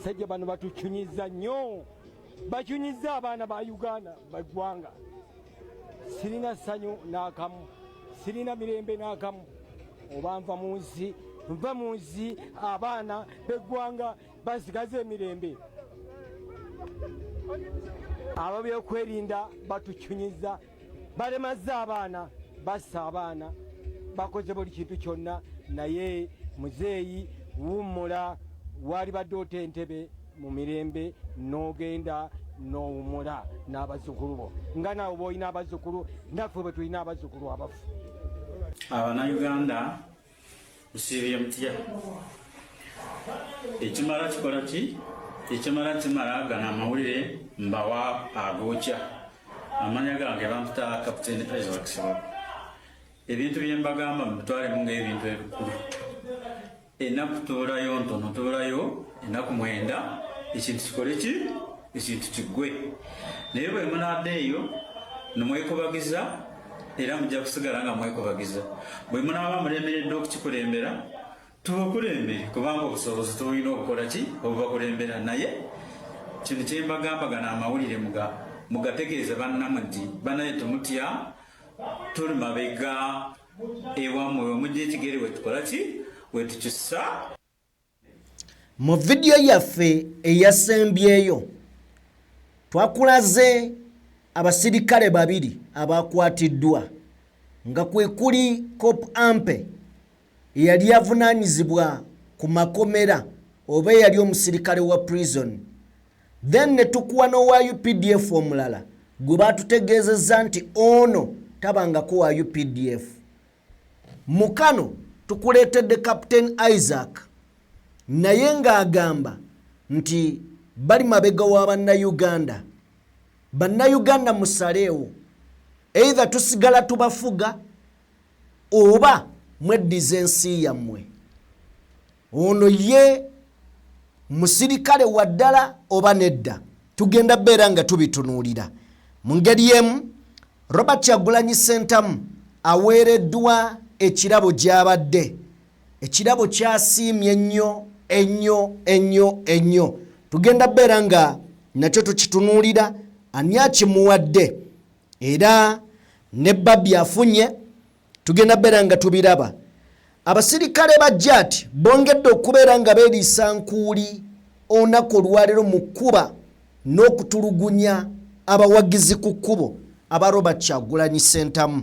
abasajja bano batuchunyiza nnyo, bachunyizza abaana ba Uganda baggwanga. Sirina ssanyu n'akamu, sirina mirembe n'akamu. Oba nva mu nsi abaana b'eggwanga basigaze emirembe. Ab'ebyokwerinda batuchunyiza, balemazza abaana, bassa abaana, bakoze buli kintu kyonna. Naye muzeeyi wummula, wali badde otentebe mu mirembe n'ogenda n'owummula n'abazzukulu bo nga naawe bw'olina abazzukulu, naffe bwe tulina abazzukulu abafu. Abannayuganda musiibye mutya? Ekimala kikola ki? Ekimala kimala gano amawulire mbawa agookya. Amanya gange bamputa Captain Isaac Sibo. Ebintu bye mbagamba mutwalemu ng'ebintu ebikulu. Ennaku tuulayo ntono, tuulayo ennaku 9, ekintu kikole ki? Ekintu kiggwe. Naye bwe munaadde eyo nemwekubagiza era mujja kusigala nga mwekubagiza. Bwe munaaba mulemeredde okukikulembera, tubakulembere kubanga obusobozi tulina okukola ki? Obubakulembera. Naye kino kye mbagamba gano amawulire mugategeeze bannammwe nti banaye tumutya, tuli mabega ewammwe omujja ekigere we tukola ki? We tukissa. Mu vidiyo yaffe eyasembyeyo twakulaze abasirikale 2 abakwatiddwa nga kwe kuli Cop Ampe eyali avunaanyizibwa ku makomera oba yali omusirikale wa prison. Then ne tukuwa n'owa UPDF omulala gwe baatutegeezezza nti ono tabangako wa UPDF. Mukano tukuleetedde Captain Isaac naye ng'agamba nti bali mabega wa bannayuganda. Bannayuganda musaleewo, either tusigala tubafuga oba mweddiza ensi yammwe. Ono ye musirikale wa ddala oba nedda, tugenda beera nga tubitunuulira. Mu ngeri emu Robert Kyagulanyi Ssentamu aweereddwa ekirabo gy'abadde. Ekirabo kyasiimye ennyo. Tugenda beera nga nakyo tukitunuulira ani akimuwadde era ne babbi afunye. Tugenda beera nga tubiraba. Abasirikale ba JAT bongedde okubeera nga beeriisa nkuuli olunaku olwaleero mu kkuba n'okutulugunya abawagizi ku kkubo aba Robert Kyagulanyi Ssentamu.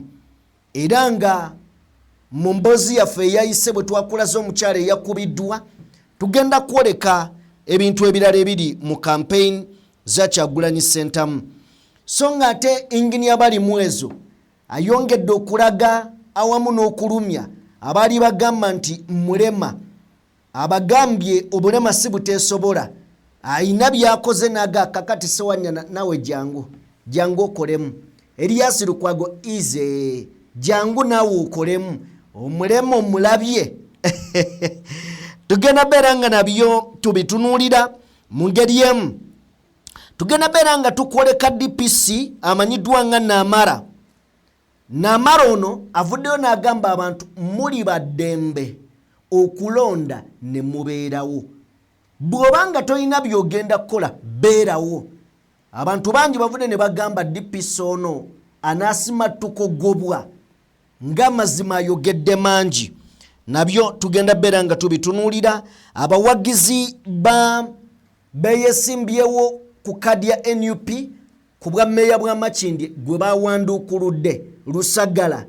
Era nga mu mboozi yaffe eyayise bwe twakulaze omukyala eyakubiddwa, tugenda kwoleka ebintu ebirala ebiri mu campaign za Kyagulanyi Ssentamu. So nga ate Engineer Bali Mwezo ayongedde okulaga awamu n'okulumya abaali bagamba nti mulema, abagambye obulema si buteesobola, ayina byakoze naga kakati sewanya nawe jangu okolemu. Elias Lukwago ize jangu nawe okolemu, omulema omulabye. Tugenda beera nga nabyo tubitunuulira mu ngeri emu. Tugenda beera nga tukwoleka DPC amanyiddwa nga Namara. Namara ono avuddeyo n'agamba abantu muli baddembe okulonda ne mubeerawo. Bw'obanga tolina by'ogenda kukola beerawo. Abantu bangi bavudde ne bagamba DPC ono anaasima tukogobwa ng'amazima ayogedde mangi. Nabyo tugenda beera nga tubitunuulira. Abawagizi beeyesimbyewo ku kadi ya NUP ku bwa mmeeya bwa Makindye gwe bawanduukuludde Lusagala.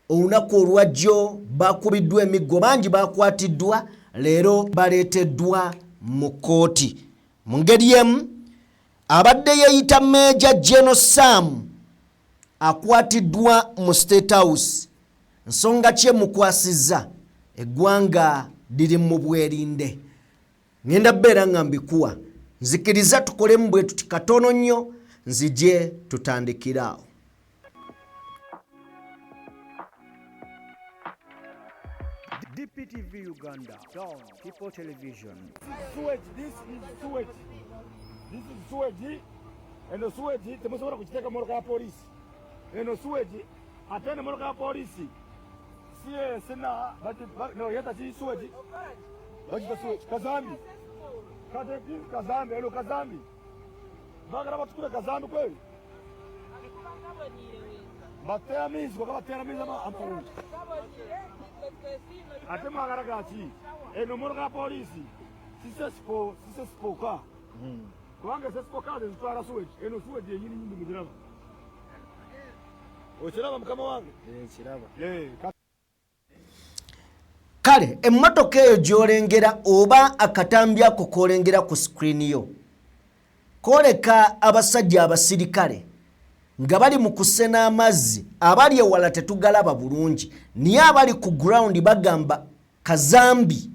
Olunaku olwajjo bakubiddwa emiggo, bangi bakwatiddwa, leero baleeteddwa mu kkooti. Mu ngeri emu abadde yeeyita Major General Sam akwatiddwa mu State House. Nsonga ki emukwasizza? Eggwanga liri mu bwerinde. Ngenda beera nga mbikuwa. Nzikiriza tukolemu bwe tuti katono nnyo nzije tutandikiraawo. DPTV Uganda, Dawn People Television. This is sewage. Eno sewage temusobola kukiteeka mu motoka ya poliisi. Eno sewage ate ne motoka ya poliisi siye sena no yata ki sewage bakita sewage kazambi Kate kazambi, elo kazambi. Bagala batukule kazambi kweli. Batea mizi, kwa batea mizi ama ampuru. Ate magara gachi. Eno murga polisi. Sise spo ka. Kuanga sise spo ka de twara suwe. Eno suwe de yini nyindu mujirama. Ochiraba mukama wange. Chiraba. Kale emmotoka eyo gy'olengera oba akatambi ako k'olengera ku sikirini yo kooleka abasajja abasirikale nga bali mu kusena amazzi abali ewala tetugalaba bulungi naye abali ku gurawundi bagamba kazambi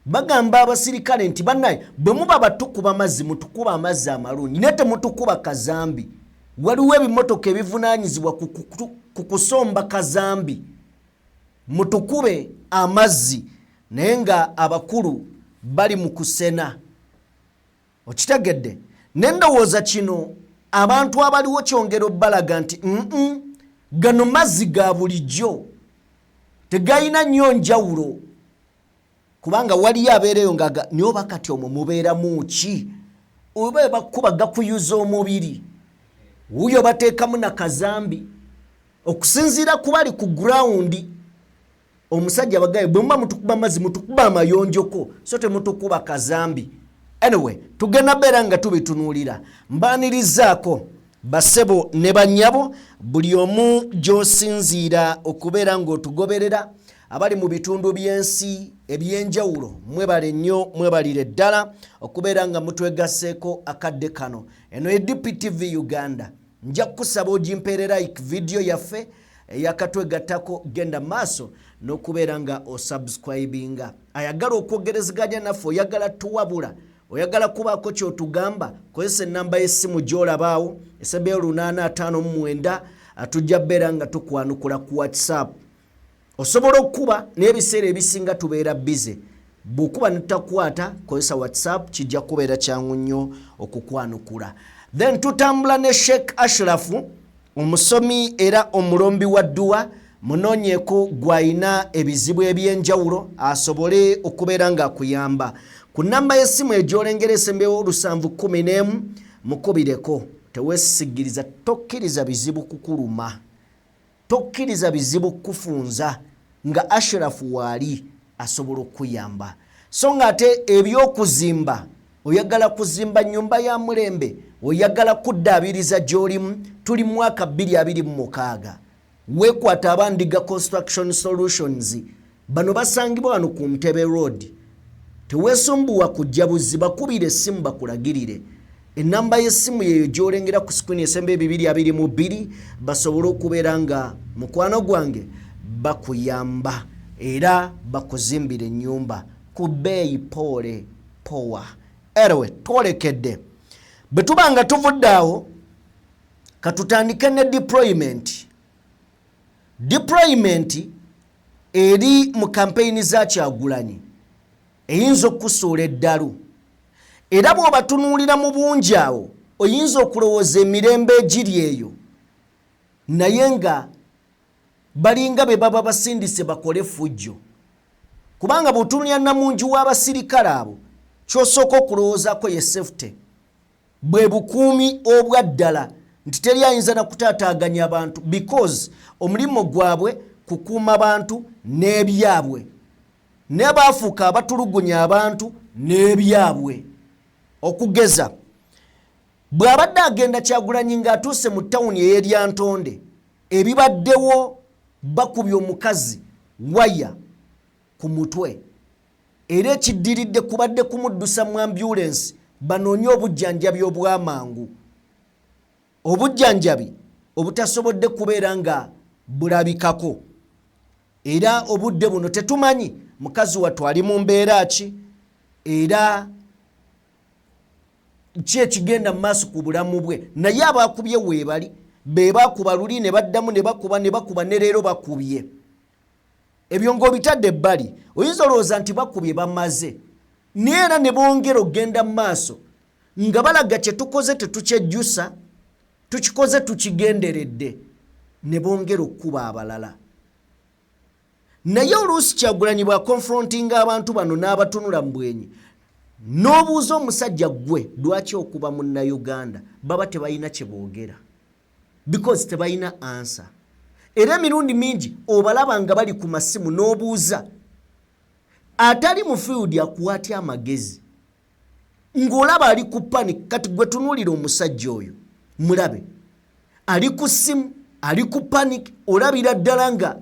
bagamba abasirikale nti bannaye bwe muba batukuba amazzi mutukuba amazzi amalungi naye temutukuba kazambi waliwo ebimmotoka ebivunaanyizibwa ku kusomba kazambi mutukube amazzi naye nga abakulu bali mu kusena okitegedde n'endowooza kino abantu abaliwo kyongera obbalaga nti gano mazzi ga bulijjo tegayina nnyo njawulo kubanga waliyo abeereyo nga naye oba kati omwo mubeeramu ki oba bakuba gakuyuza omubiri wuyo bateekamu na kazambi okusinziira ku bali ku gurawundi omusajja bagaye bwe muba mutukuba amazzi mutukuba amayonjoko so temutukuba kazambi. Anyway, tugenda beera nga tubitunuulira mbaanirizaako basebo ne bannyabo buli omu gy'osinziira okubeera ng'otugoberera abali mu bitundu by'ensi ebyenjawulo mwebale nnyo mwebalire ddala okubeera nga mutwegasseeko akadde kano. Eno ye DPTV Uganda. Nja kusaba ogimpeere like video yaffe eyakatwegattako genda maaso n'okubeera nga osubscribinga. Ayagala okwogerezeganya naffe oyagala tuwabula oyagala kubaako kyotugamba kozesa ennamba y'essimu gy'olabaawo esabeyo 859 tujja beera nga tukwanukula ku WhatsApp. Osobola okuba n'ebiseera ebisinga tubeera bize bw'okuba netakwata kozesa WhatsApp kijja kubeera kyangu nnyo okukwanukula. Then tutambula ne Sheikh Ashraf omusomi era omulombi wa dduwa munoonyeeko gwayina ebizibu ebyenjawulo asobole okubeera nga akuyamba. Ku nnamba y'essimu egy'olengera esembewo 711 mukubireko. Teweesigiriza, tokkiriza bizibu kukuluma, tokkiriza bizibu kufunza nga Ashraf waali asobola okuyamba. So nga ate ebyokuzimba oyagala kuzimba nnyumba ya mulembe oyagala kuddaabiriza gy'olimu tuli mwaka 2026 weekwata abandiga Construction Solutions bano basangibwa wano ku Ntebe Road. Teweesumbuwa kujja buzzi bakubire essimu bakulagirire. Ennamba y'essimu yeyo gy'olengera ku screen esembe 222 basobole okubeera nga mukwano gwange bakuyamba era bakuzimbire ennyumba ku bbeeyi poole powa. Erewe twolekedde bwe tuba nga tuvudde awo katutandike ne deployment eri mu kampeyini za Kyagulanyi eyinza okusuula eddalu era bw'oba tunuulira mu bungi awo oyinza okulowooza emirembe egiri eyo naye nga balinga be baba basindise bakole fujjo kubanga bw'otunuulira namungi w'abasirikale abo ky'osooka okulowoozaako ye safety bwe bukuumi obwa ddala nti teri ayinza na kutaataaganya abantu because omulimu gwabwe kukuuma abantu n'ebyabwe ne baafuuka abatulugunya abantu n'ebyabwe. Okugeza bw'abadde agenda Kyagulanyi ng'atuuse mu tawuni ey'Eryantonde ebibaddewo bakubye omukazi waya ku mutwe era ekiddiridde kubadde kumuddusa mu ambulance banoonye obujjanjabi obw'amangu, obujjanjabi obutasobodde kubeera nga bulabikako era obudde buno tetumanyi mukazi wattu ali mu mbeera ki era ki ekigenda mu maaso ku bulamu bwe naye abaakubye weebali be baakuba luli ne baddamu ne bakuba ne leero bakubye. Ebyo ng'obitadde ebbali oyinza olowooza nti bakubye bamaze naye era ne bongera okgenda mu maaso nga balaga kye tukoze tetukyejjusa tukikoze tukigenderedde ne bongera okkuba abalala. Naye oluusi Kyagulanyi bwa confrontinga abantu bano n'abatunula mu bwenyi n'obuuza omusajja gwe lwaki okuba munnayuganda baba tebalina kye boogera because tebalina answer. Era emirundi mingi obalaba nga bali ku masimu n'obuuza atali mu field akuwatya amagezi ng'olaba ali ku panic. Kati gwe tunuulira omusajja oyo mulabe ali ku simu ali ku panic, olabira ddala nga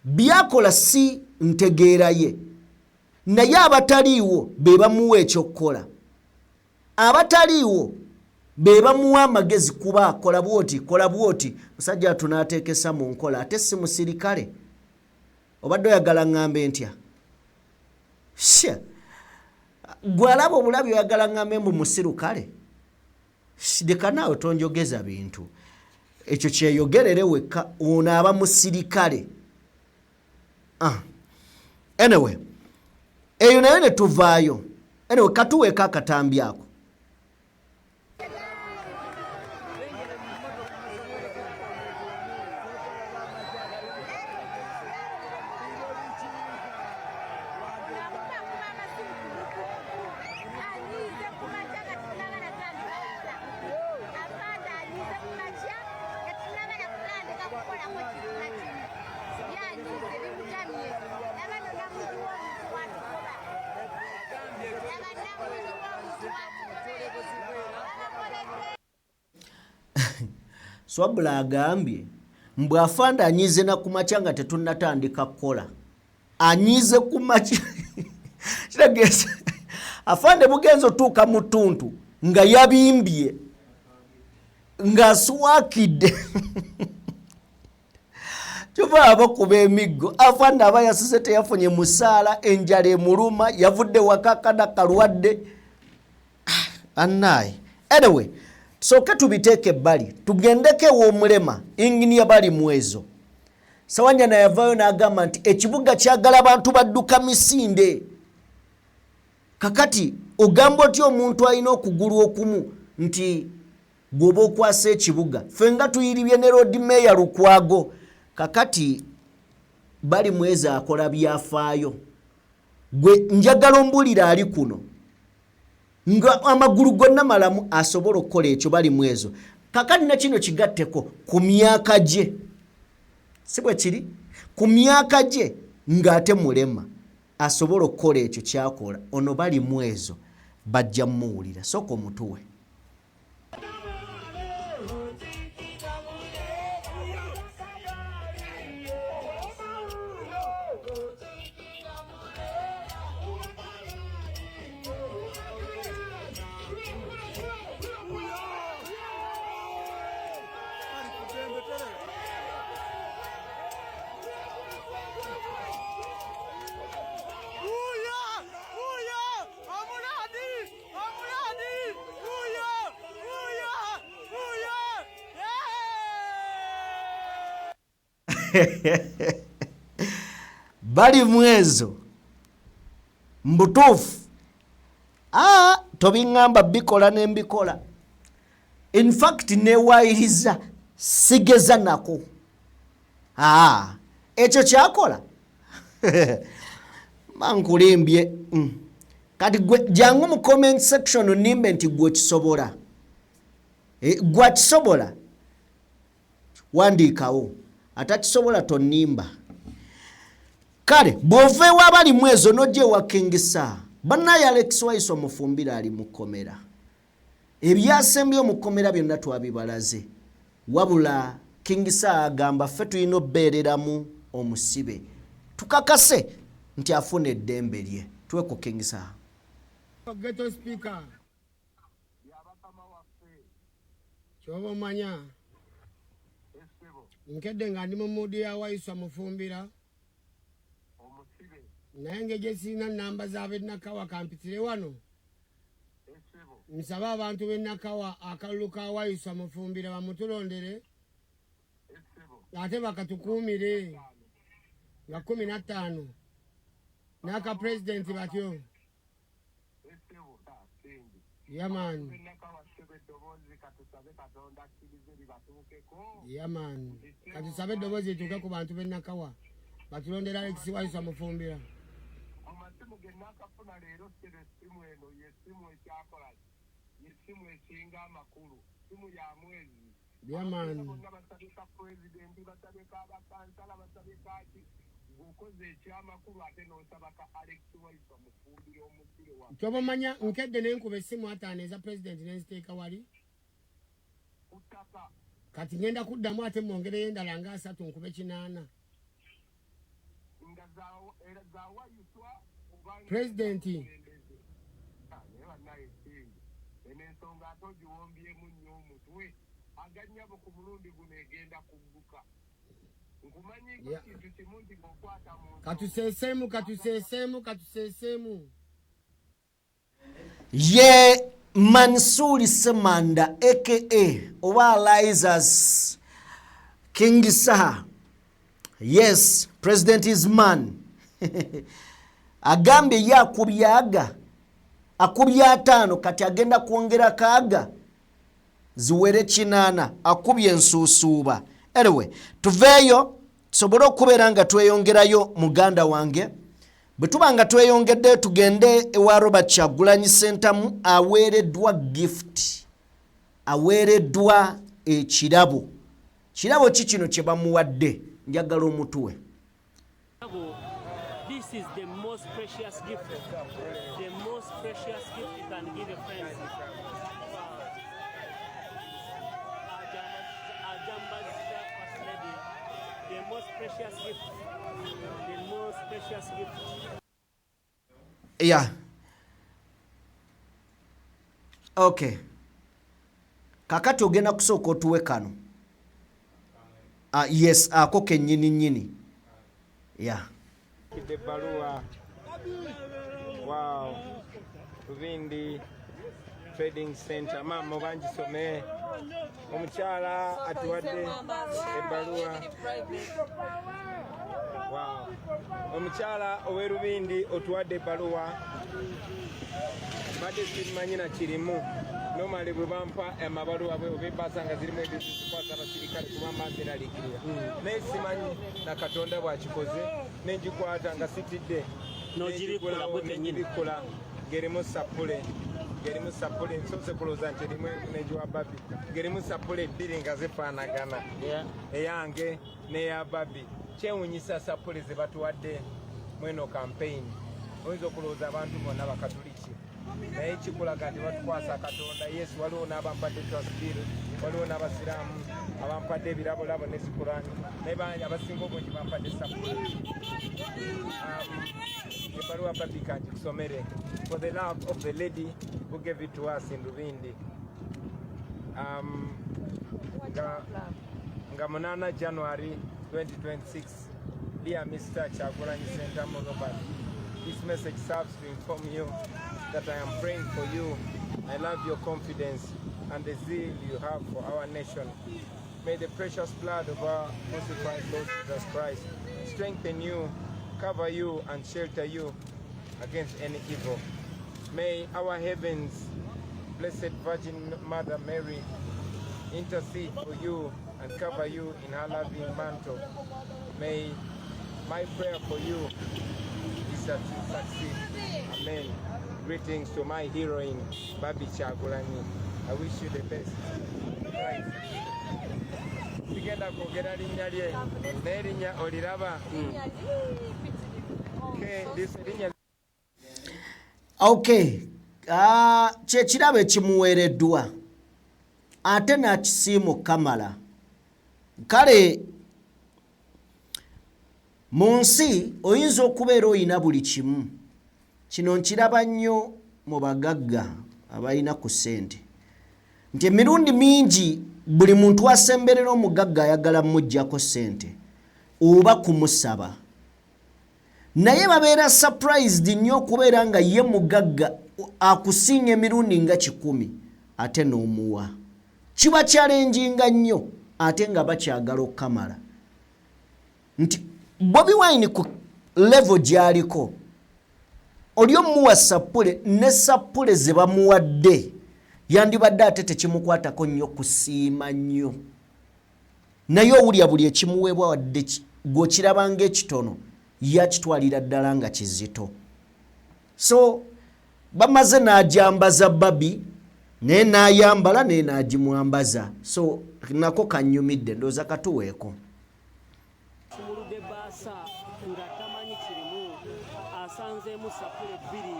byakola si ntegeera ye, naye abataliiwo be bamuwa ekyokukola, abataliiwo be bamuwa amagezi kuba kola bwoti kola bwoti. Musajja atunaateekesa mu nkola ate si musirikale. Obadde oyagala ŋŋambe ntya? Gwe alaba obulabi oyagala ŋŋambe mbu musirikale? Leka naawe tonjogeza bintu. Ekyo kyeyogerere wekka, ono aba musirikale. Anyway, eyo nayo ne tuvaayo. Anyway, katuweeka akatambi ako. Swabula agambye mbwe afanda anyize na kumacha nga tetunnatandika kukola. Anyize kumacha. Kiragesa afande bugenzo tuuka mu ttuntu nga yabimbye nga swakidde. Kyova abakuba emiggo afande aba yasize teyafunye musaala, enjala emuluma, yavudde wakakada kalwadde. Annaye anyway, soka tubiteeke ebbali tugendeke w'omulema inginiya bali mwezo. Sawanyana yavaayo n'agamba nti ekibuga kyagala abantu badduka misinde. Kakati ogamba otya omuntu alina okugulu okumu nti gwoba okwasa ekibuga? Ffe nga tuyiribye ne road mayor Lukwago. Kakati bali mwezo akola byafaayo. Gwe njagala ombulira ali kuno nga amagulu gonna malamu asobola okukola ekyo bali mwezo. Kakati na kino kigatteko ku myaka gye. Si bwe kiri? Ku myaka gye ng'ate mulema asobola okukola ekyo kyakola. Ono bali mwezo bajja mmuwulira. Sooka omutuwe. Bali mwezo mbutuufu. Tobiŋŋamba bikola n'embikola. In fact newaayiriza sigeza nako. Ekyo kyakola. Mankulimbye. Kati gwe jangu mu comment section nimbe nti gwe kisobola. Gwe kisobola. Wandiikawo. Atakisobola tonimba. Kale bw'oveewo abali mwezo n'ojja ewa Kingisa. Bannaye Alex Waiso Mufumbira ali mu kkomera. Ebyasembye mu kkomera byonna twabibalaze. Wabula Kingisa agamba ffe tulina obbeereramu omusibe. Tukakase nti afuna eddembe lye. Tuwe ku Kingisa. Ghetto speaker. Kyoba omanya. Nkedde nga ndi mu mudi ya Waiso Mufumbira. Naye ng'egye sirina nnamba z'ab'Ennakawa kampitire wano. Nsaba abantu b'Ennakawa akalulu ka Waiso Mufumbira bamutulondere. Ate bakatukuumire nga 15. N'aka pulezidenti batyo. Yaman. Yaman. Katusabe eddoboozi lituuke ku bantu b'Ennakawa. Batulondera Alex Waiso Mufumbira. essimu ge nakafuna leero sire essimu eno yessimu ekyakola yessimu esinga amakulu essimu ya mwezi bonna basabika pulezidenti basabika abakansala basabika ki ng'okoze ekyamakulu ate n'osabaka Alex Waifa mufumbire omusire wa kyoba manya nkedde nenkuba essimu ataano eza pulezidenti nenziteeka wali kutaka kati ngenda kuddamu ate mwongereyo endala nga 3 nkube 8 pulezidenti ensonga ate ogiwombyemu nnyo omutwe aganyabo ku mulundi guno egenda kugguka nkumanyiko kintu kimu nti ng'okwata katuseeseemu ye Mansuri Semanda aka oba Alizas King Saha. Yes, President is man. Agambye yakubyaga akubya 5 kati agenda kuongera kaaga ziwere 8 akubye ensusuuba. Anyway, tuveyo tusobole okubeera nga tweyongerayo muganda wange bwe tuba nga tweyongedde tugende ewa Robert Kyagulanyi Ssentamu aweereddwa gift aweereddwa ekirabo ki kino kye bamuwadde njagala omutwe. This is the most precious gift. The most precious gift you can give a friend. Ajamba's first lady. The most precious gift. The most precious gift. Yeah. Okay. Kakati ogenda kusooka otuwe kano. Yes, ako kennyini. Yeah. The Barua. Wow. Rubindi Trading Center. Mama banjisome. Omukyala atuwadde ebbaluwa. Wow. Omukyala owe Rubindi otuwadde ebbaluwa. Badde simanyi na kirimu. Normally bwe bampa amabaluwa bwe obebasanga zirimu ebizikwasa abasirikale kubamba mberalikirira. Naye simanyi na Katonda bw'akikoze nengikwata nga sitidde n'ogibikola bwe kennyini ngerimu sapule nsoose kulowooza nti erimu n'egiwa Babi ngerimu sapule 2 nga zifaanagana eyange n'eya Babi. Kyewuunyisa sapule ze batuwadde mweno campaign oyinza okulowooza abantu bonna bakatuliki naye kikulaga nti batukwasa Katonda. Yesu waliwo n'abampadde trustbill waliwo n'abasiraamu abampadde ebirabolabo ne Zikurani naye bangi abasinga obungi bampadde sapule. Ebbaluwa Babi kangikusomere. For the love of the lady who gave it to us in Rubindi. Nga 8 January 2026. Dear Mr. Kyagulanyi Ssentamu Robert, this message serves to inform you that I am praying for you. I love your confidence and the zeal you have for our nation. May the precious blood of our crucified Lord Jesus Christ strengthen you, cover you, and shelter you against any evil. May our heavens, Blessed Virgin Mother Mary, intercede for you and cover you in her loving mantle. May my prayer for you is that you succeed. Amen. Greetings to my heroine, Babi Kyagulanyi. I wish you the best. Right. Sigenda kwogera linnya lye n'erinnya oliraba. Okay. Kyekirabo ekimuweereddwa ate n'akisiimu Kamala. Kale mu nsi oyinza okubeera oyina buli kimu. Kino nkiraba nnyo mu bagagga abalina ku ssente nti emirundi mingi buli muntu asemberera omugagga ayagala mujjako ssente oba kumusaba. Naye babeera surprised nnyo okubeera nga ye mugagga akusinya emirundi nga 10 ate n'omuwa. Kiba kyalenjinga nnyo ate nga bakyagala okukamala. Nti Bobi Wine ku level gy'aliko oli omuwa sapule ne sapule ze bamuwadde yandibadde ate tekimukwatako nnyo kusiima nnyo. Naye owulya buli ekimuweebwa wadde gw'okiraba ng'ekitono yakitwalira ddala nga kizito. so bamaze n'ajambaza Babi naye n'ayambala naye n'agimwambaza so nako kanyumidde ndooza katuweeko Sumulude Baasa nga tamanyi kirimu asanzeemu sapule bbiri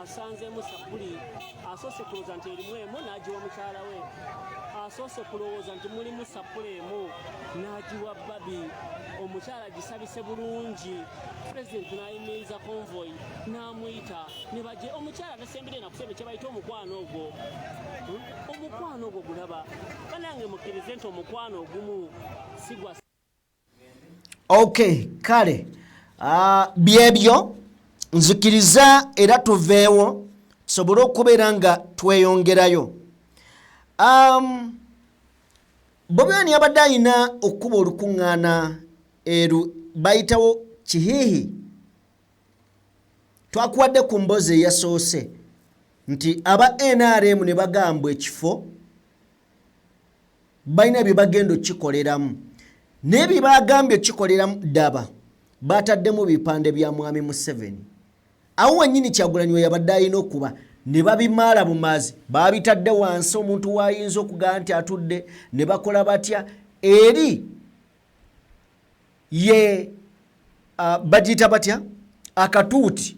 asanzeemu sapuli asoose kulowooza nti erimu emu n'agiwa mukyala we asoose kulowooza nti mulimu sapule emu n'agiwa Babi omukyala gisabise bulungi pulezidenti n'ayimiriza convoy n'amuyita ne baje omukyala tasembere nakusebe kye bayita omukwano ogwo gulaba kanange mukkirize nti omukwano ogumu sigwa okay kale byebyo nzikiriza era tuveewo tusobole okubeera nga tweyongerayo Bobi Wine yabadde alina okuba olukuŋŋaana bayitawo Kihiihi twakuwadde ku mbozi eyasoose nti aba NRM ne bagamba ekifo balina bye bagenda okikoleramu n'ebyo bagambye okikoleramu ddaba bataddemu bipande bya Mwami Museveni awo wennyini Kyagulanyi we yabadde alina okuba ne babimaala bumaazi babitadde wansi omuntu waayinza okugaa nti atudde ne bakola batya eri ye bagiyita batya akatuuti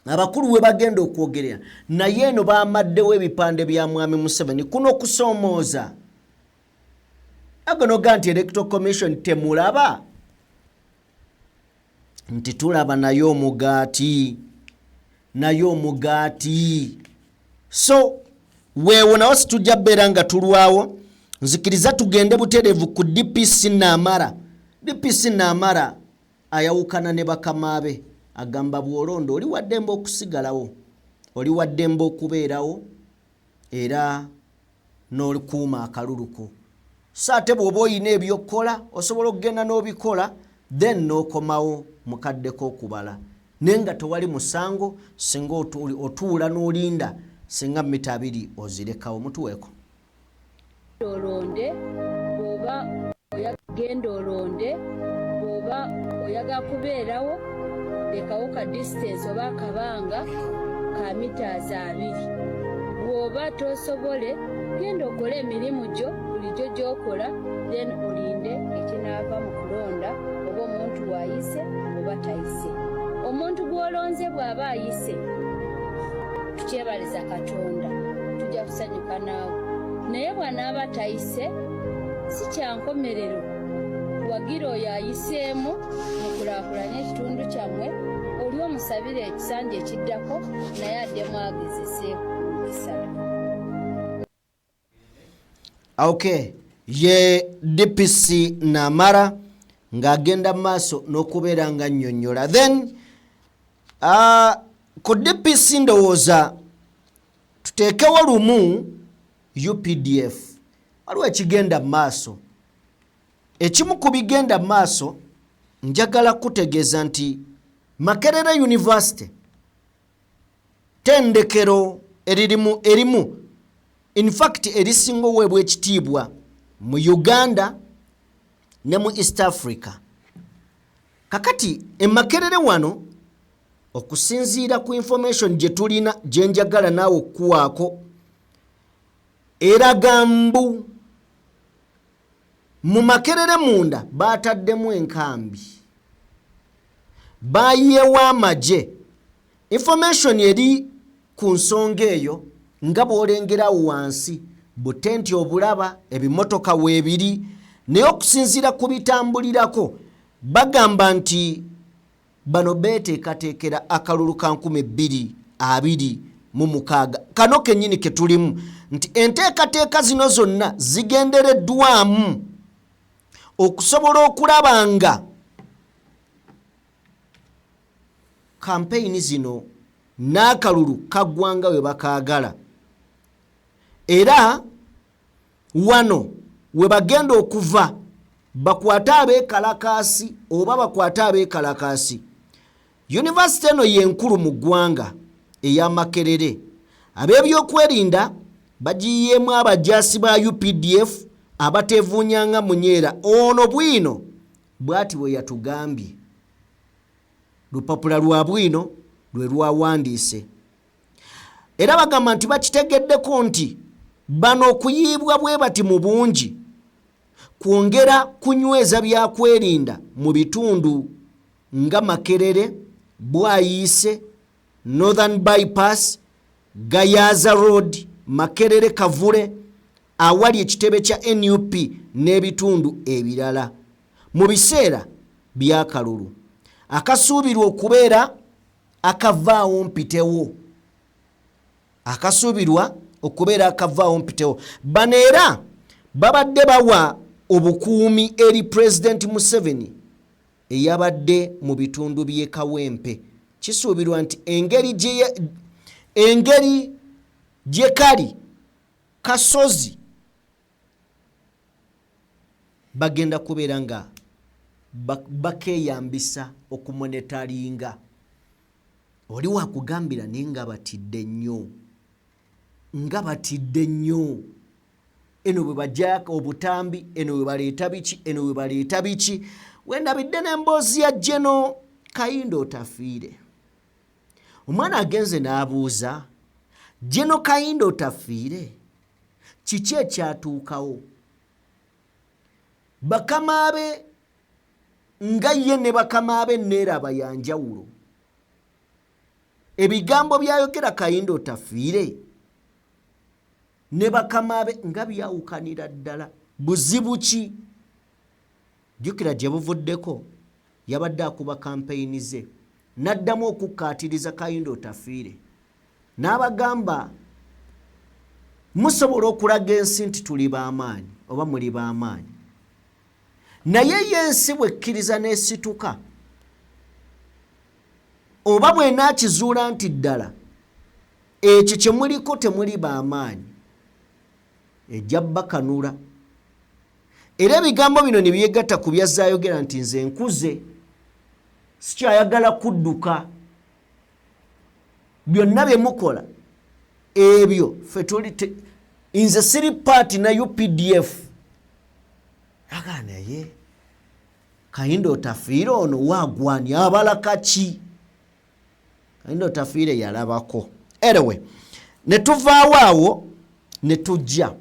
abakulu we bagenda okwogerera naye eno bamaddewo ebipande bya Mwami Museveni kuno okusoomooza agonoga nti Electoral Commission temulaba nti tulaba nayo omugaati so weewo nawo situjja bbeera nga tulwawo nzikiriza tugende butereevu ku DPC Namara ayawukana ne bakamaabe agamba bw'olonda oli waddembe okusigalawo oli waddembe okubeerawo era n'olikuuma akaluluko so ate bw'oba oyina ebyokkola osobola okugenda n'obikola then n'okomawo mukaddeko okubala naye nga tewali musango singa otuula n'olinda singa mita 2 ozirekawo mutuweeko olonde bw'oba oyagenda olonde bw'oba oyagala kubeerawo lekawo ka distance oba akabanga ka meters 2 bw'oba tosobole genda okole emirimu gyo bulijjo gy'okola then olinde ekinaava mu kulonda oba omuntu bw'ayise oba tayise omuntu bw'olonze bw'aba ayise tukyebaliza Katonda tujja kusanyuka naawe naye bw'anaaba tayise si kyankomerero wagira oyo ayiseemu mukulaakulanya ekitundu kyammwe oli omusabire ekisanja ekiddako naye addemu agezese omukisa okay ye DPC Namara ng'agenda maaso n'okubeera nga nnyonnyola then ku DPC ndowooza tuteekewo lumu UPDF waliwo ekigenda maaso ekimu ku bigenda maaso njagala kutegeeza nti Makerere University tendekero erimu in fact erisinga oweebwa ekitiibwa mu Uganda ne mu East Africa kakati Makerere wano okusinziira ku information gye tulina gye njagala naawe okuwaako eraga mbu mu Makerere munda baataddemu enkambi bayiyewo amagye information eri ku nsonga eyo nga bw'olengerawo wansi butenti obulaba ebimotoka weebiri naye okusinziira ku bitambulirako bagamba nti bano beeteekateekera akalulu ka 2026 kano kennyini ke tulimu nti enteekateeka zino zonna zigendereddwamu okusobola okulaba nga kampeyini zino n'akalulu kaggwanga we bakaagala era wano we bagenda okuva bakwate abeekalakaasi oba bakwate abeekalakaasi yunivasite eno yenkulu mu ggwanga eya Makerere ab'ebyokwerinda bagiyiyeemu abajaasi ba UPDF abateevuunyanga munyeera ono bwino bw'ati bwe yatugambye lupapula lwa bwino lwe lwawandiise. Era bagamba nti bakitegeddeko nti bano okuyiibwa bwe bati mu bungi kwongera kunyweza byakwerinda mu bitundu nga Makerere, Bwayiise, Northern Bypass, Gayaza Road, Makerere Kavule, awali ekitebe kya NUP n'ebitundu ebirala mu biseera byakalulu akasuubirwa okubeera akavaawo mpitewo. Akasuubirwa okubeera akavaawo mpitewo. Bano era babadde bawa obukuumi eri President Museveni eyabadde mu bitundu by'e Kawempe. Kisuubirwa nti engeri gye kali Kasozi bagenda kubeera nga bakeyambisa okumonetalinga. Oli wakugambira naye nga batidde nnyo, nga batidde nnyo. Eno bwe bajja obutambi, eno bwe baleeta biki, eno bwe baleeta biki. Wendabidde n'emboozi ya Jeno Kayindo Otafiire. Omwana agenze n'abuuza, Jeno Kayindo Otafiire kiki ekyatuukawo? Bakamaabe nga ye ne bakamaabe neeraba ya njawulo. Ebigambo byayogera Kayindo Otafiire ne bakamaabe nga byawukanira ddala. Buzibu ki? Jjukira gye buvuddeko yabadde akuba kampeyini ze n'addamu okukkaatiriza Kayindo Otafiire n'abagamba musobola okulaga ensi nti tuli b'amaanyi oba muli b'amaanyi, naye y'ensi bwekkiriza n'esituka oba bw'enaakizuula nti ddala ekyo kye muliko temuli b'amaanyi ejja bakanula. Era ebigambo bino ne byegatta ku byazaayogera nti nze nkuze sikyayagala kudduka, byonna bye mukola ebyo ffe tuli nze siri paati na UPDF. Aga naye Kayindo Otafiire ono waagwani abalaka ki? Kayindo Otafiire yalabako. Anyway, ne tuvaawo awo ne tujja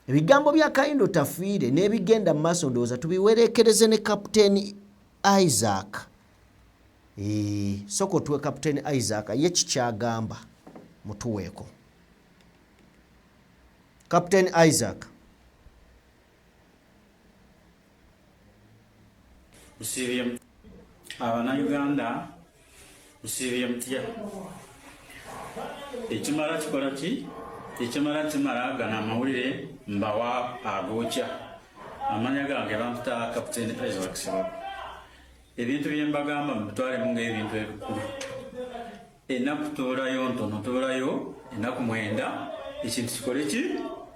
ebigambo bya Kayindo Otafiire n'ebigenda mu maaso ndowooza tubiwerekereze ne Kapiteeni Isaac. Soko tuwe Kapiteeni Isaac ye kikyagamba mutuweeko. Kapiteeni Isaac. Musiibye Abanayuganda, musiibye mutya. Ekimala kikola ki? Ekimala kimala gana amawulire mbawa agookya. Amanya gange bamputa Kapiteeni Isaac Sibabo. Ebintu bye mbagamba mubitwalemu ng'ebintu ebikulu. Ennaku tuulayo ntono, tuulayo ennaku 9, ekintu kikole ki?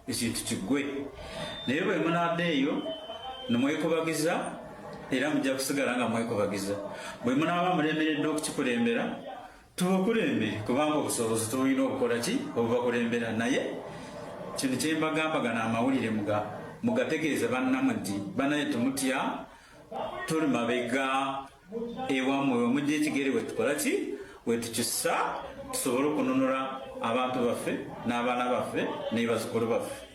Ekintu kiggwe. Naye bwe munaaddeeyo nemwekubagiza era mujja kusigala nga mwekobagiza. Bwe munaaba mulemeredde okukikulembera tubakulembere kubanga obusobozi tulina okukola ki? Obubakulembera. Naye kino kye mbagamba gana amawulire mugategeeza bannammwe nti banaye tumutya, tuli mabega ewammwe wemujja ekigere wetukola ki? Wetukissa tusobole okununula abantu baffe n'abaana baffe ne bazzukulu baffe.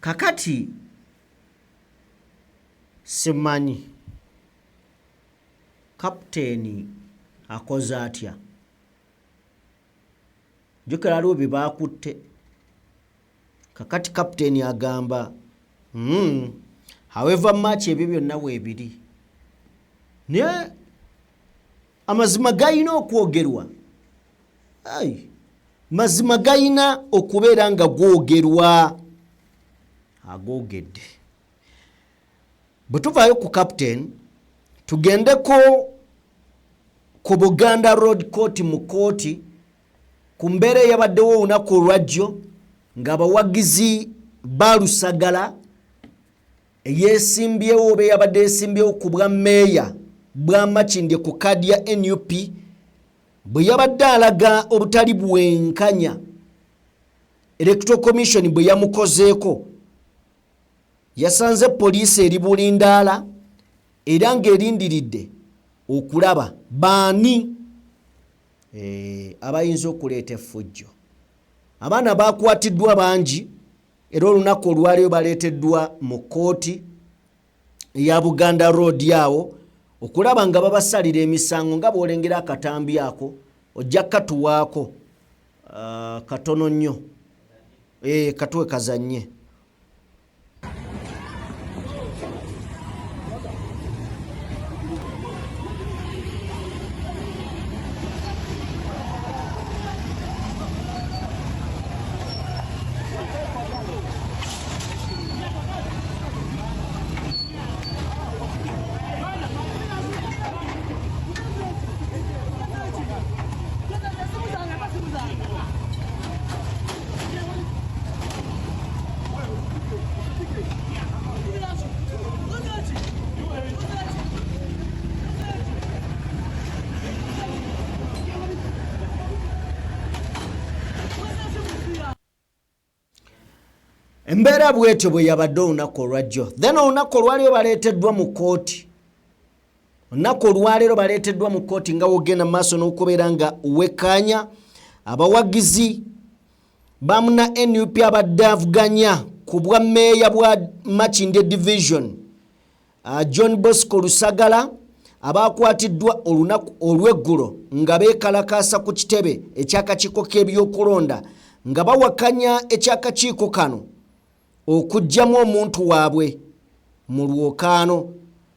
Kakati simanyi Kapiteeni akoze atya. Jjukira aliwo bye baakutte. Kakati Kapiteeni agamba however much ebyo byonna weebiri, naye amazima gayina okwogerwa. Mazima gayina okubeera nga gwogerwa. Agoogedde. Bwe tuvaayo ku Kapiteeni tugendeko ku Buganda Road Court mu kooti ku mbeera eyabaddewo olunaku olwajjo ng'abawagizi ba Lusagala eyeesimbyewo oba eyabadde yeesimbyewo ku bwa mmeeya bwa Makindye ku kaadi ya NUP bwe yabadde alaga obutali bwenkanya Electoral Commission bwe yamukozeeko, yasanze poliisi eri bulindaala era ng'erindiridde okulaba baani abayinza okuleeta effujjo. Abaana bakwatiddwa bangi era olunaku olwaliyo baleeteddwa mu kkooti eya Buganda Road awo okulaba nga babasalira emisango nga bw'olengera akatambi ako ojja katuwaako katono nnyo katuwe kazannye. Embeera bwetyo bwe yabadde olunaku olwajjo. Then olunaku olwaleero baleeteddwa mu kkooti. Olunaku olwaleero baleeteddwa mu kkooti nga wogenda maaso n'okubeera nga wekkaanya abawagizi bamuna NUP abadde avuganya ku bwa mmeeya bwa Makindye Division John Bosco Lusagala abakwatiddwa olunaku olw'eggulo nga beekalakaasa ku kitebe eky'akakiiko k'ebyokulonda nga bawakanya eky'akakiiko kano okujjamu omuntu waabwe mu lwokaano.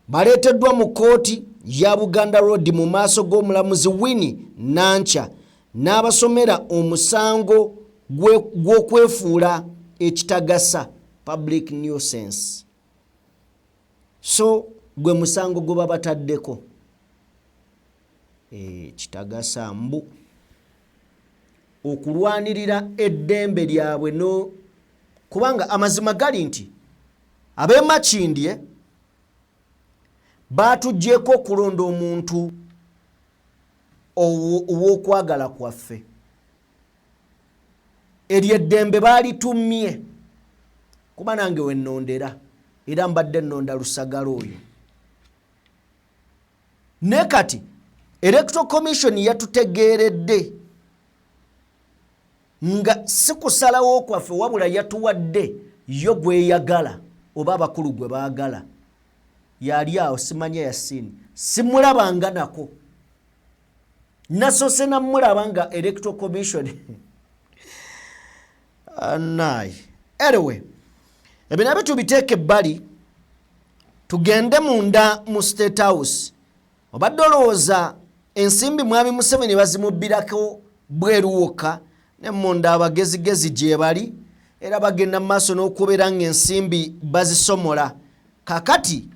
Baleeteddwa mu kkooti ya Buganda Road mu maaso g'omulamuzi Winnie Nancha n'abasomera omusango gw'okwefuula ekitagasa public nuisance. So gwe musango gwe babataddeko kitagasa mbu okulwanirira eddembe lyabwe no kubanga amazima gali nti ab'e Makindye baatuggyeko okulonda omuntu ow'okwagala kwaffe. Eryo eddembe baalitumye kuba nange we nnondera era mbadde nnonda Lusagala oyo. Ne kati Electoral Commission yatutegeeredde nga si kusalawo kwaffe wabula yatuwadde yo gweyagala oba abakulu gwe baagala. Yali awo simanya Yasini simulabanga nako nasose namulaba nga Electoral Commission anai. Anyway, ebinabe tubiteeke ebbali tugende munda mu State House. Obadde olowooza ensimbi mwami Museveni bazimubbirako bweru wokka ne munda abagezigezi gye bali era bagenda maaso n'okubeera ng'ensimbi bazisomola. Kakati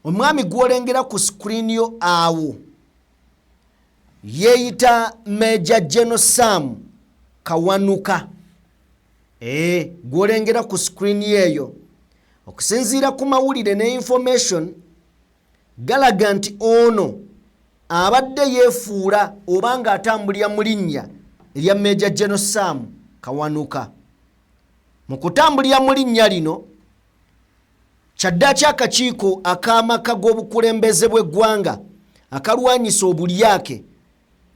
omwami gw'olengera ku screen yo awo yeeyita Major General Sam Kawanuka. Gw'olengera ku screen yeeyo okusinziira ku mawulire ne information galaga nti ono abadde yeefuula oba ng'atambulira mu linnya erya Major General Sam Kawanuka. Mu kutambulira mu linnya lino kyaddaaki akakiiko ak'amaka g'obukulembeze bw'eggwanga akalwanyisa obulyake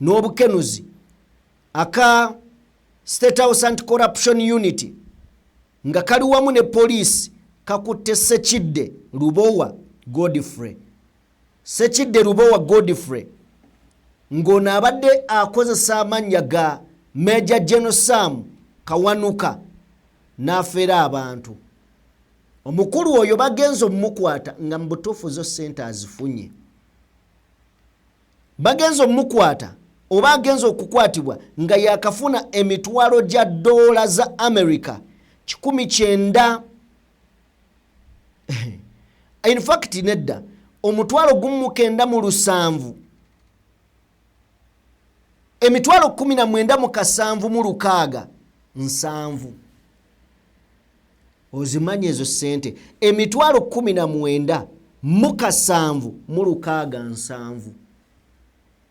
n'obukenuzi aka State House Anti-Corruption Unity nga kali wamu ne poliisi kakutte Sekidde Lubowa Godfrey. Sekidde Lubowa Godfrey ng'ono abadde akozesa amannya ga Major General Sam Kawanuka n'afera abantu. Omukulu oyo bagenzo mmukwata nga mbutuufu zo ssente azifunye. Bagenzo mmukwata oba agenza okukwatibwa nga yakafuna emitwalo gya dola za America 19. In fact nedda omutwalo gumu kenda mu 7 emitwalo 19 mu 7 mu 7 ozimanye ezo sente emitwalo 19 mu 7 mu 7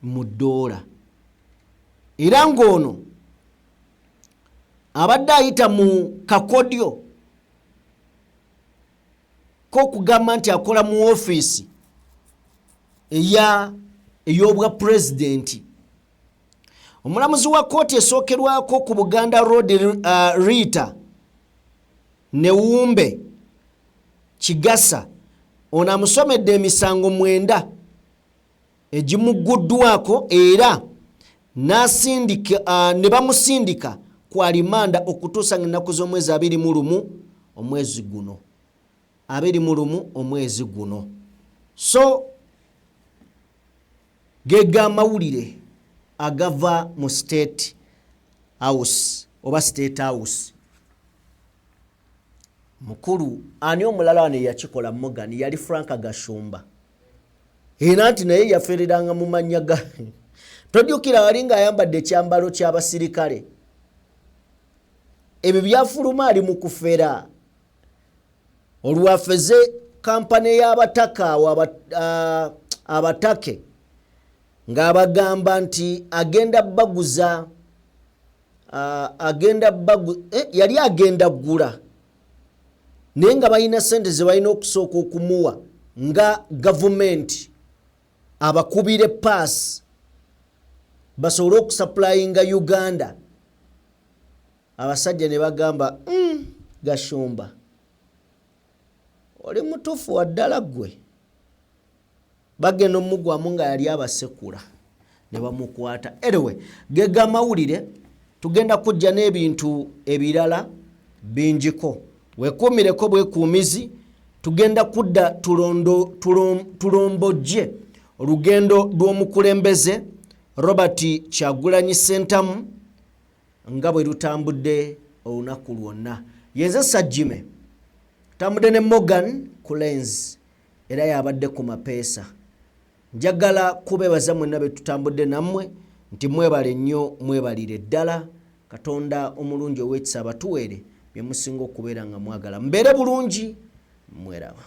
mu dola. Era ng'ono abadde ayita mu kakodyo k'okugamba nti akola mu ofiisi ey'obwa pulezidenti. Omulamuzi wa kkooti esookerwako ku Buganda Road Rita Newumbe Kigasa ono amusomedde emisango 9 egimugguddwako era ne bamusindika ku alimanda okutuusa ng'ennaku z'omwezi 21 omwezi guno. 21 omwezi guno. So gega mawulire agava mu State House oba State House. Mukulu ani omulala ne yakikola Morgan yali Frank Gashumba. Era nti naye yafereranga mu mannya ga todukira walinga ayambadde ekyambalo ky'abasirikale. Ebyo byafuluma ali mu kufera. Olwafeze kampani y'abataka abatake ng'abagamba nti agenda baguza yali agenda ggula naye nga balina sente ze balina okusooka okumuwa nga gavumenti abakubire pass basobole okusaplayinga Uganda. Abasajja ne bagamba Gashumba oli mutuufu waddala gwe. Bagenda omugwamu nga yali abasekula ne bamukwata. Anyway, gega mawulire tugenda kujja n'ebintu ebirala bingiko. Wekuumireko bwekuumizi tugenda kudda tulombojje olugendo lw'omukulembeze Robert Kyagulanyi Ssentamu nga bwe lutambudde olunaku lwonna. Yenze Sajjime tambudde ne Morgan Kulenz era yabadde ku mapeesa. Njagala kubeebaza mwenna be tutambudde nammwe nti mwebale nnyo mwebalire ddala. Katonda omulungi ow'ekisa abatuweere bye musinga okubeera nga mwagala. Mbeere bulungi mweraba.